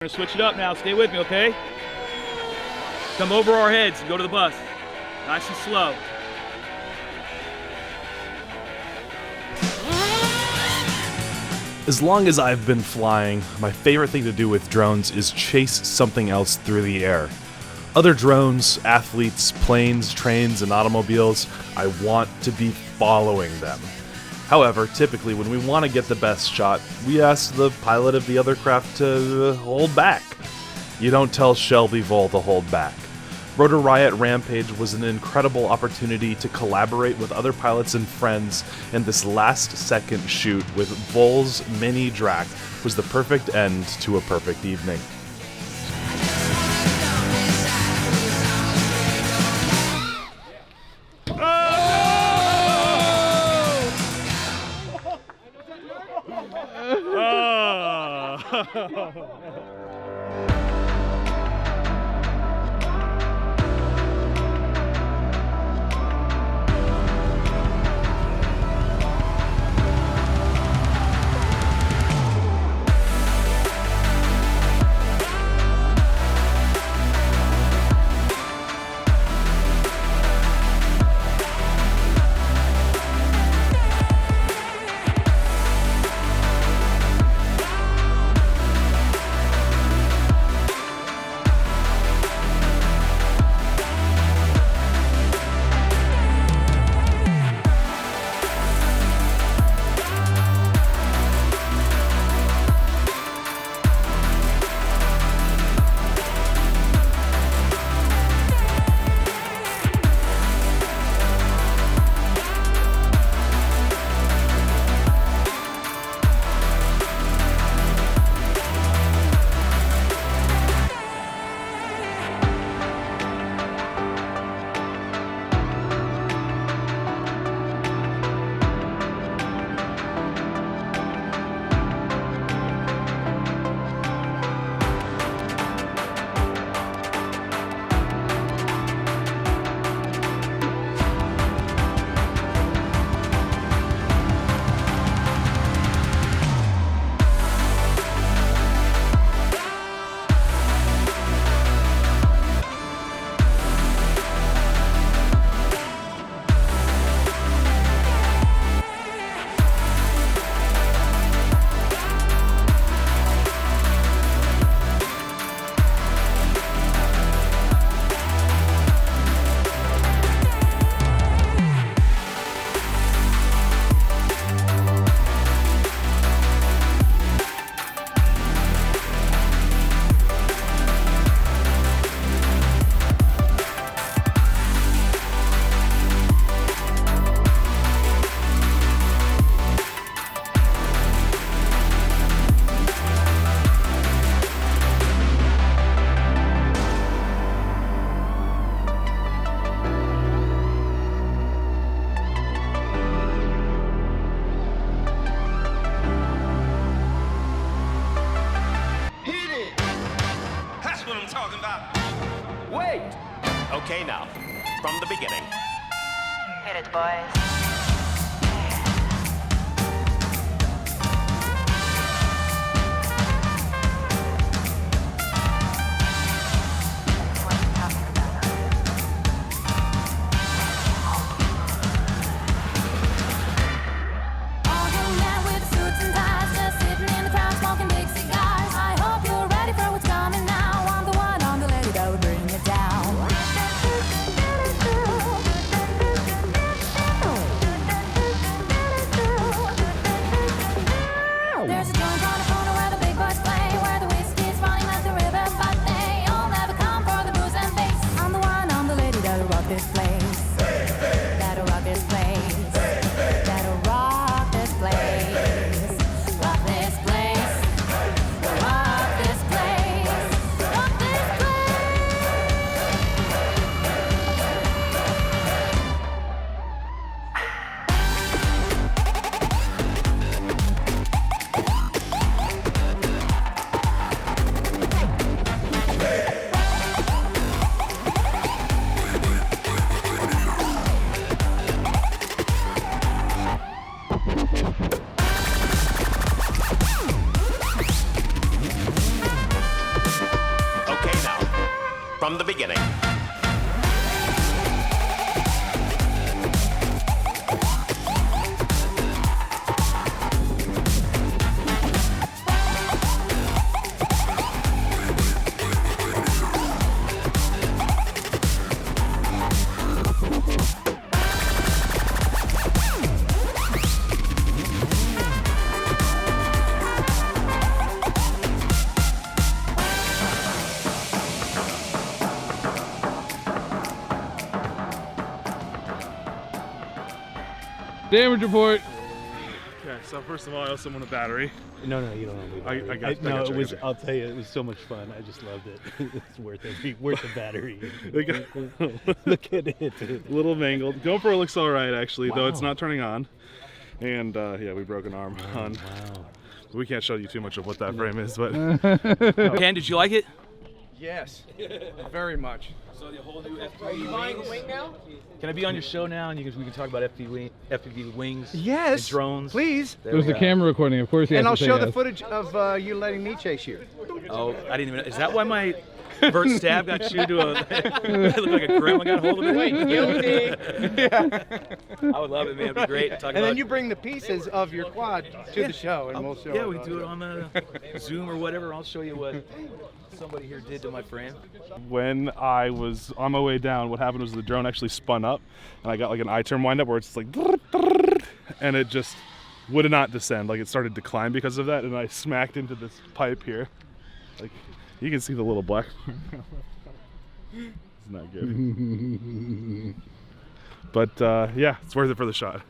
We're gonna switch it up now. Stay with me, okay? Come over our heads and go to the bus. Nice and slow. As long as I've been flying, my favorite thing to do with drones is chase something else through the air. Other drones, athletes, planes, trains, and automobiles, I want to be following them. However, typically when we want to get the best shot, we ask the pilot of the other craft to hold back. You don't tell Shelby Vol to hold back. Rotor Riot Rampage was an incredible opportunity to collaborate with other pilots and friends, and this last-second shoot with Vol's mini Drak was the perfect end to a perfect evening. Wait! Okay, now, from the beginning. Hit it, boys. from the beginning. Damage report. Okay, so first of all, I also want a battery. No, you don't owe me. I battery. got you, No, I got it you, was. I got you. I'll tell you, it was so much fun. I just loved it. It's worth the battery. Look at it. Little mangled. GoPro looks all right actually, though it's Wow. not turning on. And yeah, we broke an arm on. Wow. We can't show you too much of what that frame is, but Ken, did you like it? Yes, very much. So the whole new FPV wings. Can I be on your show now, and we can talk about FPV wings? Yes, and drones. please. It was the camera recording, of course. And I'll show the footage of you letting me chase you. Oh, I didn't even. Is that why my vert stab got you to a? I look like a grandma got hold of it. Guilty. Yeah. I would love it, man. It'd be great to talk And about. then you bring the pieces of your quad to the show, and we'll show Yeah, it. we can do it on the Zoom or whatever. I'll show you what somebody here did to my frame. when I was on my way down, what happened was the drone actually spun up, and I got like an I-turn wind up where it's like, and it just would not descend. Like it started to climb because of that, and I smacked into this pipe here. Like you can see the little black. It's not good. But yeah, it's worth it for the shot.